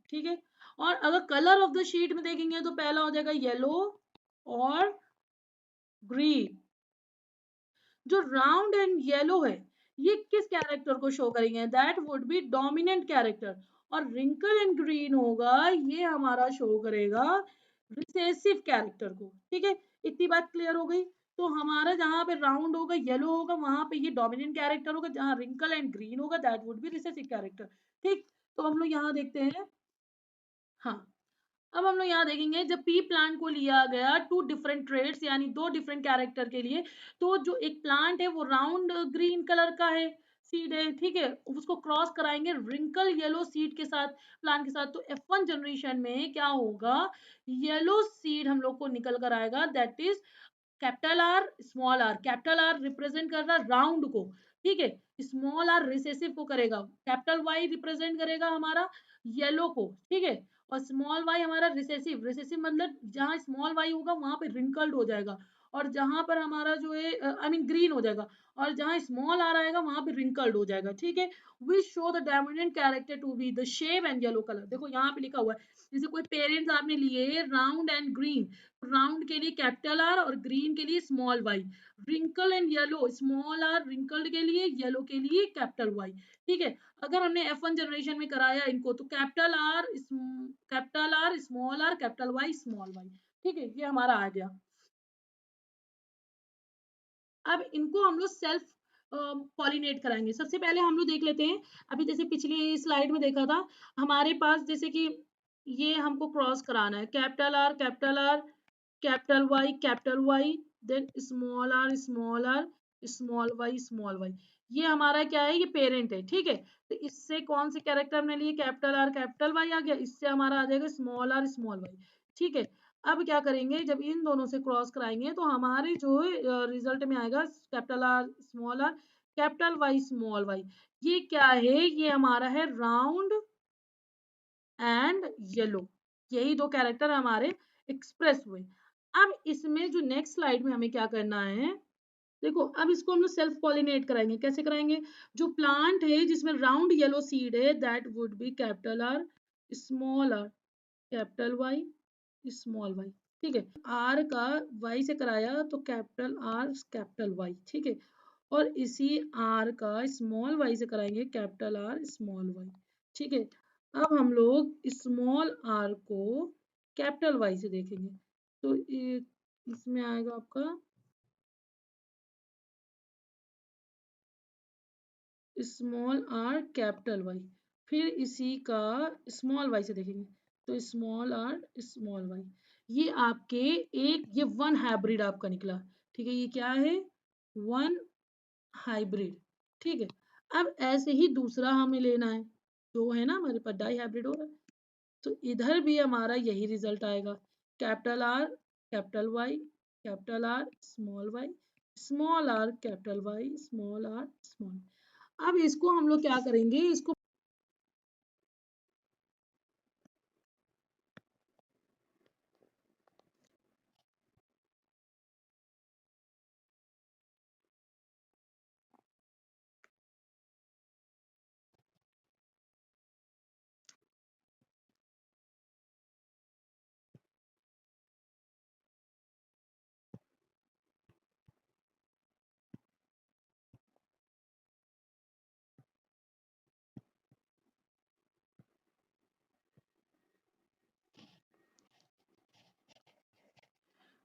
Speaker 1: ठीक है, और अगर कलर ऑफ द शीट में देखेंगे तो पहला हो जाएगा येलो और ग्रीन। जो राउंड एंड येलो है ये किस कैरेक्टर को शो करेंगे, that would B dominant character, और रिंकल एंड ग्रीन होगा ये हमारा शो करेगा रिसेसिव कैरेक्टर को। ठीक है, इतनी बात क्लियर हो गई। तो हमारा जहां पे राउंड होगा येलो होगा वहां पे ये डोमिनेंट कैरेक्टर होगा, जहां रिंकल एंड ग्रीन होगा that would B recessive character. ठीक, तो हम लोग यहाँ देखते हैं। हाँ, अब हम लोग यहाँ देखेंगे जब पी प्लांट को लिया गया टू डिफरेंट ट्रेड्स यानी दो डिफरेंट कैरेक्टर के लिए, तो जो एक प्लांट है वो राउंड ग्रीन कलर का है, सीड है, ठीक है, उसको क्रॉस कराएंगे रिंकल येलो सीड के साथ, प्लांट के साथ, तो F1 जनरेशन में क्या होगा, येलो सीड हम लोग को निकल कर आएगा, that is capital R small R, capital R represent कर रहा राउंड को, ठीक है, स्मॉल आर रिसेसिव को करेगा, कैपिटल वाई रिप्रेजेंट करेगा हमारा येलो को, ठीक है, और स्मॉल वाई हमारा रिसेसिव, रिसेसिव मतलब जहां स्मॉल वाई होगा वहां पे रिंकल्ड हो जाएगा, और जहां पर हमारा जो है आई मीन ग्रीन हो जाएगा, और जहां स्मॉल आ रहेगा वहां पे रिंकल्ड हो जाएगा, ठीक है। We show the dominant character to be the shape and yellow colour, देखो यहाँ पे लिखा हुआ है, जैसे कोई पेरेंट्स आपने लिए राउंड एंड ग्रीन, राउंड के लिए कैपिटल आर और ग्रीन के लिए small Y, wrinkle and yellow, small R wrinkled के लिए, येलो के लिए कैपिटल वाई, ठीक है। अगर हमने F1 जनरेशन में कराया इनको तो capital R small R capital Y small Y, ठीक है, ये हमारा आ गया। अब इनको हम लोग सेल्फ पॉलिनेट कराएंगे। सबसे पहले हम लोग देख लेते हैं, अभी जैसे पिछली स्लाइड में देखा था, हमारे पास जैसे कि ये हमको क्रॉस कराना है, capital R capital R capital Y, then small R small Y, ये हमारा क्या है, ये पेरेंट है, ठीक है। तो इससे कौन से कैरेक्टर हमने लिए, कैपिटल आर कैपिटल वाई आ गया, इससे हमारा आ जाएगा स्मॉल आर स्मॉल वाई, ठीक है। अब क्या करेंगे, जब इन दोनों से क्रॉस कराएंगे तो हमारे जो रिजल्ट में आएगा capital R small R capital Y small Y, ये क्या है, ये हमारा है राउंड एंड येलो, यही दो कैरेक्टर हमारे एक्सप्रेस हुए। अब इसमें जो नेक्स्ट स्लाइड में हमें क्या करना है, देखो अब इसको हम लोग सेल्फ पॉलिनेट कराएंगे, कैसे कराएंगे, जो प्लांट है जिसमें राउंड येलो सीड है that would be capital R small R capital Y small Y, ठीक है। आर का वाई से कराया तो कैपिटल आर कैपिटल वाई, ठीक है, और इसी आर का स्मॉल वाई से कराएंगे कैपिटल आर स्मॉल वाई, ठीक है। अब हम लोग स्मॉल आर को कैपिटल वाई से देखेंगे, तो इसमें आएगा आपका स्मॉल आर कैपिटल वाई, फिर इसी का स्मॉल वाई से देखेंगे तो स्मॉल आर स्मॉल वाई, ये आपके ये वन हाइब्रिड आपका निकला, ठीक है, ये क्या है, वन हाइब्रिड, ठीक है। अब ऐसे ही दूसरा हमें लेना है, जो है ना हमारे पास डाई हाइब्रिड हो रहा है, तो इधर भी हमारा यही रिजल्ट आएगा, capital R capital Y capital R small R capital Y small R small. अब इसको हम लोग क्या करेंगे, इसको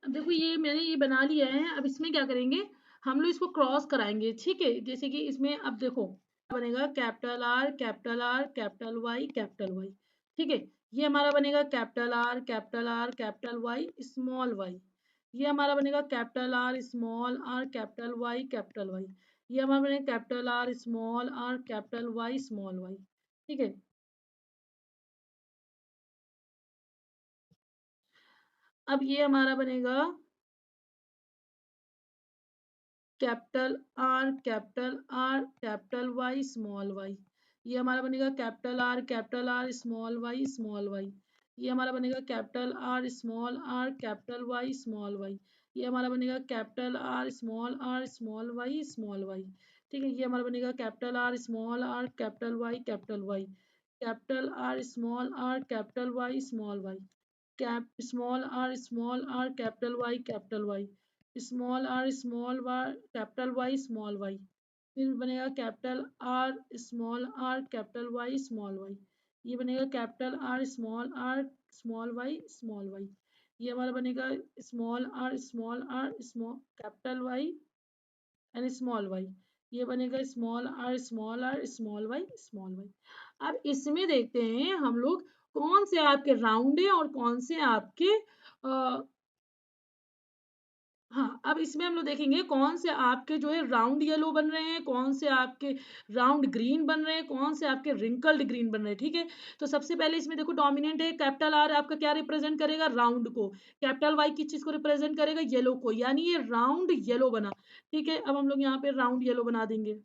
Speaker 1: अब देखो ये मैंने ये बना लिया है, अब इसमें क्या करेंगे, हम लोग इसको क्रॉस कराएंगे, ठीक है, जैसे कि इसमें अब देखो बनेगा कैपिटल वाई कैपिटल वाई, ठीक है, ये हमारा बनेगा capital R capital Y small Y, ये हमारा बनेगा capital R small R capital Y, ये हमारा बनेगा capital R small R capital Y small Y, ठीक है। अब ये हमारा बनेगा कैपिटल वाई स्मॉल वाई, ये हमारा बनेगा कैपिटल आर स्मॉल वाई, ये हमारा बनेगा कैपिटल वाई स्मॉल वाई, ये हमारा बनेगा स्मॉल वाई स्मॉल वाई, ठीक है, ये हमारा बनेगा capital Y small R capital Y small Y, cap small R capital Y small R capital Y small Y, फिर बनेगा small R capital Y small Y, ये बनेगा आर स्मॉल वाई, ये हमारा बनेगा small capital Y and small Y, ये बनेगा small Y. अब इसमें देखते हैं हम लोग कौन से आपके राउंड है और कौन से आपके हाँ, अब इसमें हम लोग देखेंगे कौन से आपके जो है राउंड येलो बन रहे हैं, कौन से आपके राउंड ग्रीन बन रहे हैं, कौन से आपके रिंकल्ड ग्रीन बन रहे हैं, ठीक है? तो सबसे पहले इसमें देखो डोमिनेंट है कैपिटल आर आपका क्या रिप्रेजेंट करेगा? राउंड को। कैपिटल वाई किस चीज़ को रिप्रेजेंट करेगा? येलो को, यानी ये राउंड येलो बना, ठीक है? अब हम लोग यहाँ पे राउंड येलो बना देंगे।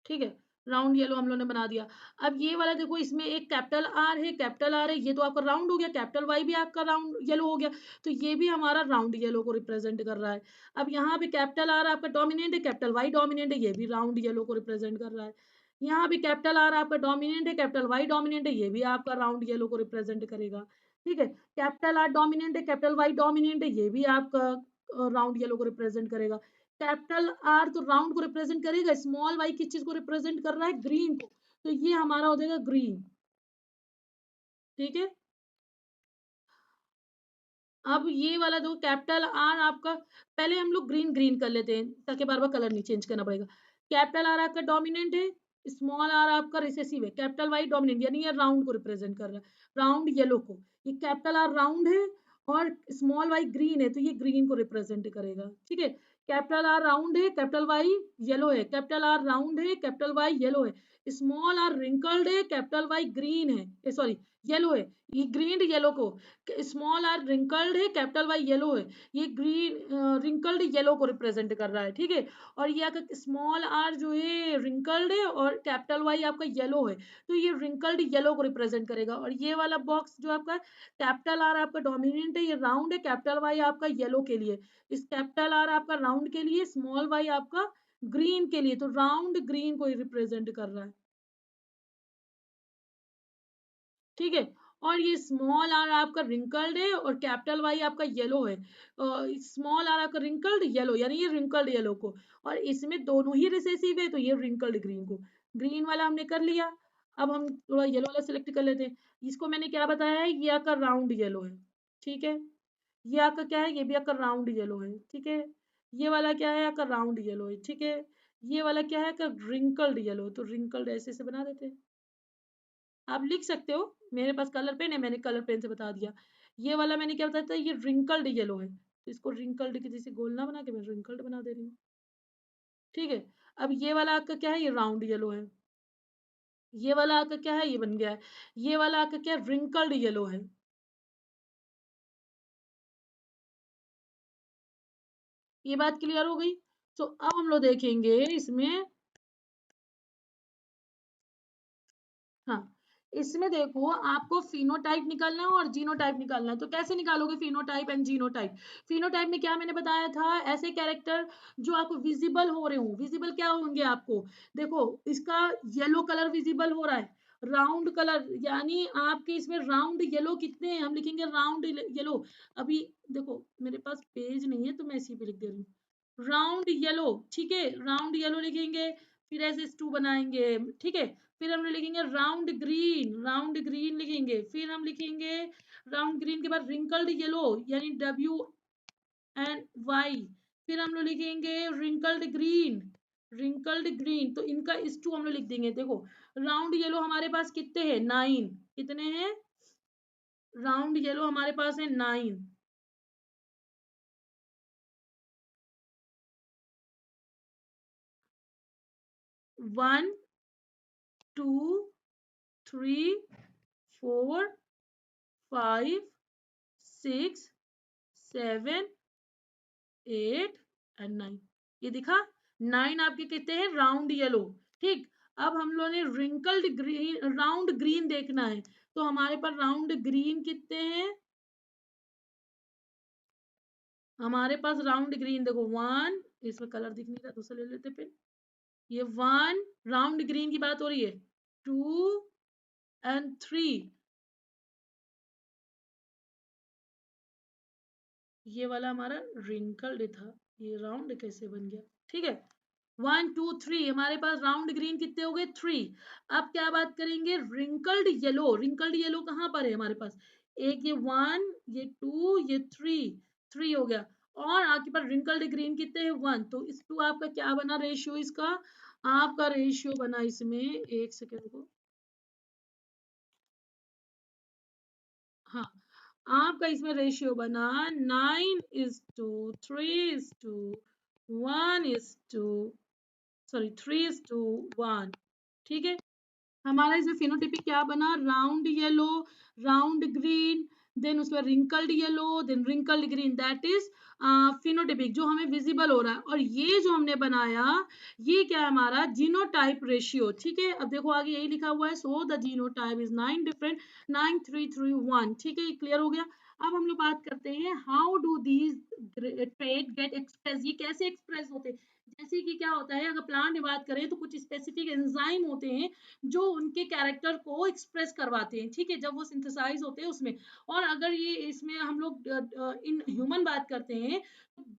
Speaker 1: ठीक है, राउंड येलो हम लोग ने बना दिया। अब ये वाला देखो इसमें एक कैपिटल आर है, कैपिटल आर है, ये तो आपका राउंड हो गया, कैपिटल वाई भी आपका राउंड येलो हो गया, तो ये भी हमारा राउंड येलो को रिप्रेजेंट कर रहा है। अब यहाँ पे कैपिटल आर आपका डोमिनेंट है, कैपिटल वाई डोमिनेंट है, ये भी राउंड येलो को रिप्रेजेंट कर रहा है। यहाँ भी कैपिटल आर आपका डोमिनेंट है, कैपिटल वाई डोमिनेंट है, ये भी आपका राउंड येलो को रिप्रेजेंट करेगा। ठीक है, कैपिटल आर डोमिनेंट है, कैपिटल वाई डोमिनेंट है, ये भी आपका राउंड येलो को रिप्रेजेंट करेगा। कैपिटल आर तो राउंड को रिप्रेजेंट करेगा, स्मॉल वाई किस चीज को रिप्रेजेंट कर रहा है? ग्रीन को, तो ये हमारा हो जाएगा ग्रीन। ठीक है, अब ये वाला देखो कैपिटल आर आपका, पहले हम लोग ग्रीन ग्रीन कर लेते हैं ताकि बार बार कलर नहीं चेंज करना पड़ेगा। कैपिटल आर आपका डोमिनेंट है, स्मॉल आर आपका रिसेसिव है, कैपिटल वाई डोमिनेंट, यानी ये राउंड को रिप्रेजेंट कर रहा है, राउंड येलो को। ये कैपिटल आर राउंड है और स्मॉल वाई ग्रीन है, तो ये ग्रीन को रिप्रेजेंट करेगा। ठीक है, कैपिटल आर राउंड है, कैपिटल वाई येलो है, कैपिटल आर राउंड है, कैपिटल वाई येलो है, स्मॉल आर रिंकल्ड है, कैपिटल वाई ग्रीन है, सॉरी येलो है, ये ग्रीन येलो को, स्मॉल आर रिंकल्ड है, कैपिटल वाई येलो है, ये ग्रीन रिंकल्ड येलो को रिप्रेजेंट कर रहा है। ठीक है, और ये आपका स्मॉल आर जो है रिंकल्ड है और कैपिटल वाई आपका येलो है, तो ये रिंकल्ड येलो को रिप्रेजेंट करेगा। और ये वाला बॉक्स जो आपका कैपिटल आर आपका डोमिनेंट है, ये राउंड है, कैपिटल वाई आपका येलो के लिए, इस कैपिटल आर आपका राउंड के लिए, स्मॉल वाई आपका ग्रीन के लिए, तो राउंड ग्रीन को रिप्रेजेंट कर रहा है। ठीक है, और ये स्मॉल आर आपका रिंकल्ड है और कैपिटल वाई आपका येलो है, स्मॉल आर आपका रिंकल्ड येलो, यानी ये रिंकल्ड येलो को, और इसमें दोनों ही रिसेसिव है, तो ये रिंकल्ड ग्रीन को। ग्रीन वाला हमने कर लिया। अब हम थोड़ा येलो वाला सिलेक्ट कर लेते हैं। इसको मैंने क्या बताया है, ये आपका राउंड येलो है। ठीक है, ये आपका क्या है, ये भी आपका राउंड येलो है। ठीक है, ये वाला क्या है आपका राउंड येलो है। ठीक है, ये वाला क्या है आपका रिंकल्ड येलो, तो रिंकल्ड ऐसे से बना देते हैं। आप लिख सकते हो, मेरे पास कलर पेन है, मैंने कलर पेन से बता दिया। ये वाला मैंने क्या बताया था, ये रिंकल्ड येलो है, तो इसको रिंकल्ड की जैसे गोल ना बना के मैं रिंकल्ड बना दे रही हूँ। ठीक है, अब ये वाला आपका क्या है, ये राउंड येलो है। ये वाला आपका क्या है, ये बन गया है। ये वाला आपका क्या है, रिंकल्ड येलो है। ये बात क्लियर हो गई? तो अब हम लोग देखेंगे इसमें, हाँ, इसमें देखो आपको फिनोटाइप निकालना है और जीनोटाइप निकालना है, तो कैसे निकालोगे फिनोटाइप एंड जीनोटाइप? फिनोटाइप में क्या मैंने बताया था, ऐसे कैरेक्टर जो आपको विजिबल हो रहे हो, विजिबल क्या होंगे आपको, देखो इसका येलो कलर विजिबल हो रहा है, राउंड कलर, यानी आपके इसमें राउंड येलो कितने हैं, हम लिखेंगे राउंड येलो। अभी देखो मेरे पास पेज नहीं है तो मैं इसी पे लिख दे रही हूँ, राउंड येलो। ठीक है, राउंड येलो लिखेंगे, फिर ऐसे टू बनाएंगे। ठीक है, फिर हम लिखेंगे राउंड ग्रीन, राउंड ग्रीन लिखेंगे, फिर हम लिखेंगे राउंड ग्रीन के बाद रिंकल्ड येलो, यानी WNY, फिर हम लोग लिखेंगे रिंकल्ड ग्रीन, रिंकल्ड ग्रीन, तो इनका इस टू हम लोग लिख देंगे। देखो राउंड येलो हमारे पास कितने हैं, 9, कितने हैं, राउंड येलो हमारे पास है 9। 1 2 3 4 5 6 7 8 एंड 9, ये दिखा, 9 आपके कितने हैं, राउंड येलो। ठीक, अब हम लोगों ने रिंकल्ड ग्रीन, राउंड ग्रीन देखना है, तो हमारे पास राउंड ग्रीन कितने हैं, हमारे पास राउंड ग्रीन देखो 1, इसमें कलर दिख नहीं रहा, दूसरा ले लेते पे, ये 1 राउंड ग्रीन की बात हो रही है, 2 एंड 3, ये वाला हमारा रिंकल्ड था, ये राउंड कैसे बन गया? ठीक है, 1 2 3 हमारे पास राउंड ग्रीन कितने हो गए, 3। अब क्या बात करेंगे, रिंकल्ड येलो, रिंकल्ड येलो कहाँ पर है हमारे पास, एक ये 1, ये 2, ये 3, 3 हो गया, और आपके पास रिंकल्ड ग्रीन कितने हैं, 1, तो इस टू आपका क्या बना रेशियो, इसका आपका रेशियो बना इसमें, एक सेकेंड को, हाँ, आपका इसमें रेशियो बना 3:1, ठीक है। हमारा इसमें फिनोटिपिक क्या बना, round yellow, round green, then उसके बाद wrinkled yellow, then wrinkled green, that is phenotypic जो हमें विजिबल हो रहा है। और ये जो हमने बनाया ये क्या है, हमारा जीनोटाइप रेशियो, ठीक है। अब देखो आगे यही लिखा हुआ है, so the genotype is 9 different 9331, ठीक है, ये क्लियर हो गया। अब हम लोग बात करते हैं how do these trait get express, ये कैसे एक्सप्रेस होते हैं। जैसे कि क्या होता है, अगर प्लांट में बात करें तो कुछ स्पेसिफिक एंजाइम होते हैं जो उनके कैरेक्टर को एक्सप्रेस करवाते हैं, ठीक है, जब वो सिंथेसाइज होते हैं उसमें। और अगर ये इसमें हम लोग इन ह्यूमन बात करते हैं,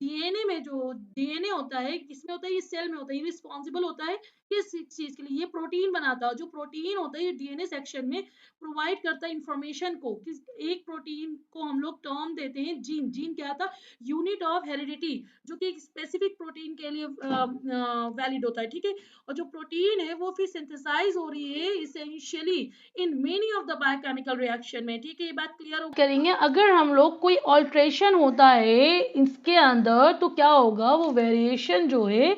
Speaker 1: डीएनए में जो डीएनए होता है किसमें होता है, ये सेल में होता है, ये रिस्पॉन्सिबल होता है किस चीज के लिए, ये प्रोटीन बनाता है। जो प्रोटीन होता है ये डीएनए सेक्शन में प्रोवाइड करता है इंफॉर्मेशन को। किस एक प्रोटीन को हम लोग टर्म देते हैं जीन। जीन क्या था, यूनिट ऑफ हेरिडिटी, जो कि एक स्पेसिफिक प्रोटीन के लिए वैलिड होता है, ठीक है। और जो प्रोटीन है वो फिर सिंथेसाइज हो रही है essentially in many of the biochemical reaction में, ठीक है, ये बात क्लियर हो करेंगे। अगर हम लोग कोई ऑल्ट्रेशन होता है इसके अंदर तो क्या होगा, वो वेरिएशन जो है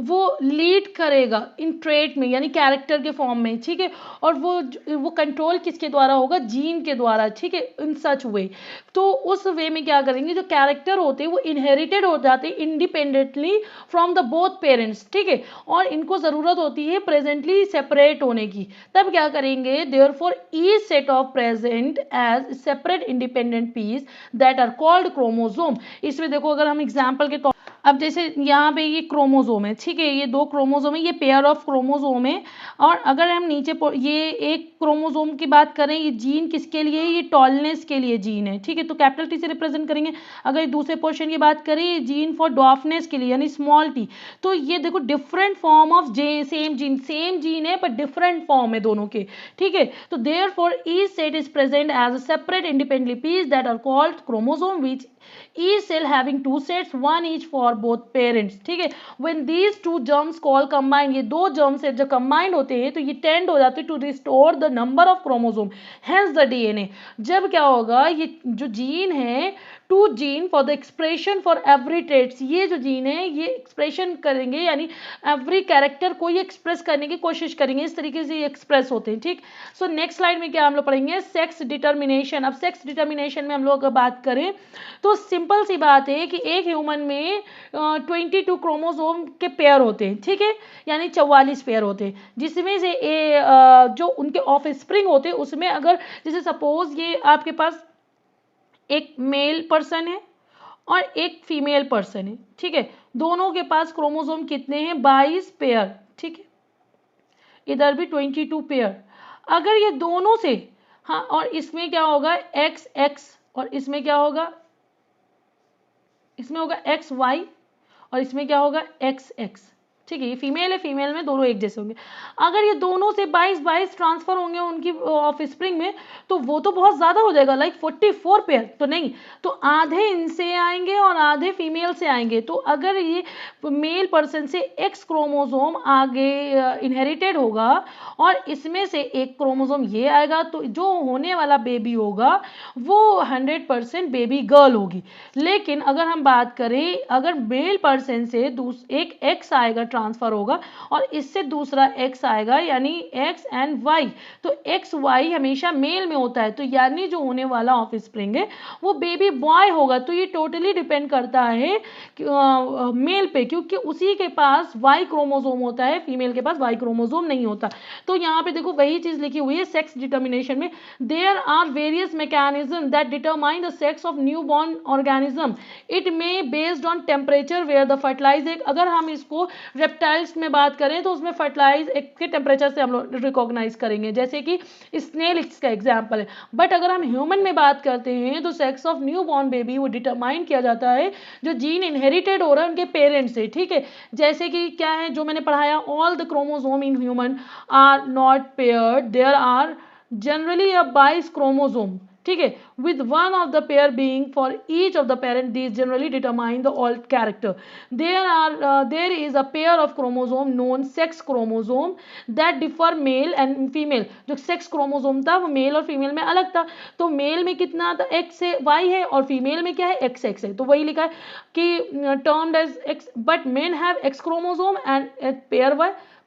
Speaker 1: वो लीड करेगा इन ट्रेट में, यानी कैरेक्टर के फॉर्म में, ठीक है। और वो कंट्रोल किसके द्वारा होगा, जीन के द्वारा, ठीक है, इन सच वे। तो उस वे में क्या करेंगे, जो कैरेक्टर होते हैं वो इनहेरिटेड हो जाते हैं independently from the both parents, ठीक है। और इनको जरूरत होती है प्रेजेंटली सेपरेट होने की, तब क्या करेंगे, therefore each set of present as separate independent piece that are called chromosome. इसमें देखो अगर हम एग्जांपल के, अब जैसे यहाँ पे ये क्रोमोसोम है, ठीक है, ये दो क्रोमोसोम है, ये पेयर ऑफ क्रोमोसोम है। और अगर हम नीचे ये एक क्रोमोसोम की बात करें, ये जीन किसके लिए है, ये टॉलनेस के लिए जीन है, ठीक है, तो कैपिटल टी से रिप्रेजेंट करेंगे। अगर दूसरे पोर्शन की बात करें, ये जीन फॉर डॉफनेस के लिए यानी स्मॉल टी। तो ये देखो different form of same gene है पर डिफरेंट फॉर्म है दोनों के, ठीक है। तो therefore each set is present as a separate independently piece that are called chromosome which each cell having two sets, one each for both parents, ठीक है। when these two germs call combine, ये दो germs है जो combined होते हैं तो ये tend हो जाते हैं to restore the number of chromosome, hence the DNA। जब क्या होगा, ये जो जीन है two gene for the expression for every traits, ये जो जीन है ये एक्सप्रेशन करेंगे यानी एवरी कैरेक्टर को ये एक्सप्रेस करने की कोशिश करेंगे, इस तरीके से ये एक्सप्रेस होते हैं, ठीक। सो नेक्स्ट स्लाइड में क्या हम लोग पढ़ेंगे, सेक्स डिटर्मिनेशन। अब सेक्स डिटर्मिनेशन में हम लोग अगर बात करें तो सिंपल सी बात है कि एक ह्यूमन में 22 क्रोमोसोम के पेयर होते हैं, ठीक है, यानी 44 पेयर होते हैं, जिसमें से जो उनके ऑफ स्प्रिंग होते हैं उसमें अगर जैसे सपोज ये आपके पास एक मेल पर्सन है और एक फीमेल पर्सन है, ठीक है, दोनों के पास क्रोमोसोम कितने हैं, 22 पेयर, ठीक है, इधर भी 22 पेयर। अगर ये दोनों से, हाँ, और इसमें क्या होगा एक्स एक्स, और इसमें क्या होगा, इसमें होगा एक्स वाई, और इसमें क्या होगा एक्स एक्स, ठीक है, ये फीमेल है, फीमेल में दोनों एक जैसे होंगे। अगर ये दोनों से 22 ट्रांसफर होंगे उनकी ऑफ स्प्रिंग में तो वो तो बहुत ज्यादा हो जाएगा, लाइक 44 पेयर तो नहीं, तो आधे इनसे आएंगे और आधे फीमेल से आएंगे। तो अगर ये मेल पर्सन से एक्स क्रोमोसोम आगे इनहेरिटेड होगा और इसमें से एक क्रोमोसोम ये आएगा तो जो होने वाला बेबी होगा वो 100% बेबी गर्ल होगी। लेकिन अगर हम बात करें, अगर मेल पर्सन से एक एक्स आएगा ट्रांसफर होगा और इससे दूसरा एक्स आएगा यानी एक्स एंड वाई, तो एक्स वाई हमेशा मेल में होता है, तो यानी जो होने वाला ऑफ स्प्रिंग है वो बेबी बॉय होगा। तो ये टोटली डिपेंड करता है मेल पे, क्योंकि उसी के पास वाई क्रोमोसोम होता है, फीमेल के पास वाई क्रोमोसोम नहीं होता। तो यहाँ पे देखो वही चीज लिखी हुई है सेक्स डिटर्मिनेशन में, there are various mechanism that determine the sex of new born organism, it may based on temperature where the fertilize egg. अगर हम इसको रेप्टाइल्स में बात करें तो उसमें फर्टिलाइज एग के टेम्परेचर से हम लोग रिकॉग्नाइज करेंगे, जैसे कि स्नेल इसका एग्जाम्पल है। बट अगर हम ह्यूमन में बात करते हैं तो sex of new born baby वो डिटरमाइन किया जाता है जो जीन इनहेरिटेड हो रहा है उनके पेरेंट्स से, ठीक है। जैसे कि क्या है जो मैंने पढ़ाया, all the chromosome in human are not paired, there are generally a 22 chromosome, ठीक है, with one of the pair being for each of the parent, these generally determine the all character. There is a pair of chromosome known sex chromosome that differ male and female. जो sex chromosome था वो mail और female में अलग था, तो mail में कितना था x है y है और फीमेल में क्या है x है, तो वही लिखा है कि termed as x, but men have x chromosome and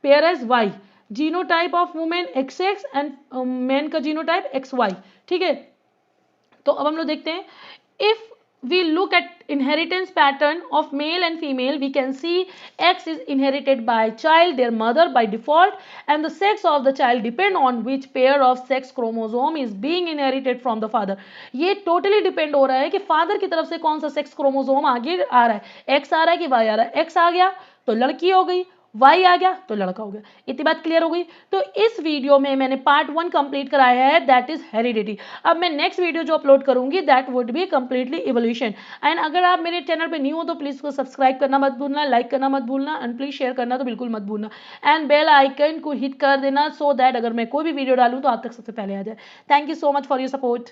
Speaker 1: pair as y. Genotype of women XX and main का जीनोटाइप XY, ठीक है। तो अब हम लोग देखते हैं, if we look at inheritance pattern of male and female, we can see X is inherited by child, their mother by default, and the sex of the child depend on which pair of sex chromosome is being inherited from the father. ये totally depend हो रहा है कि father की तरफ से कौन सा sex chromosome आगे आ रहा है, X आ रहा है कि Y आ रहा है। X आ गया तो लड़की हो गई, Y आ गया तो लड़का हो गया। इतनी बात क्लियर हो गई। तो इस वीडियो में मैंने पार्ट 1 कंप्लीट कराया है, दैट इज हेरिडिटी। अब मैं नेक्स्ट वीडियो जो अपलोड करूंगी that would be completely evolution. And अगर आप मेरे चैनल पे न्यू हो तो प्लीज को सब्सक्राइब करना मत भूलना, लाइक करना मत भूलना एंड प्लीज शेयर करना तो बिल्कुल मत भूलना, एंड बेल आइकन को हिट कर देना सो दैट अगर मैं कोई भी वीडियो डालूं तो आप तक सबसे पहले आ जाए। Thank you so much for your support.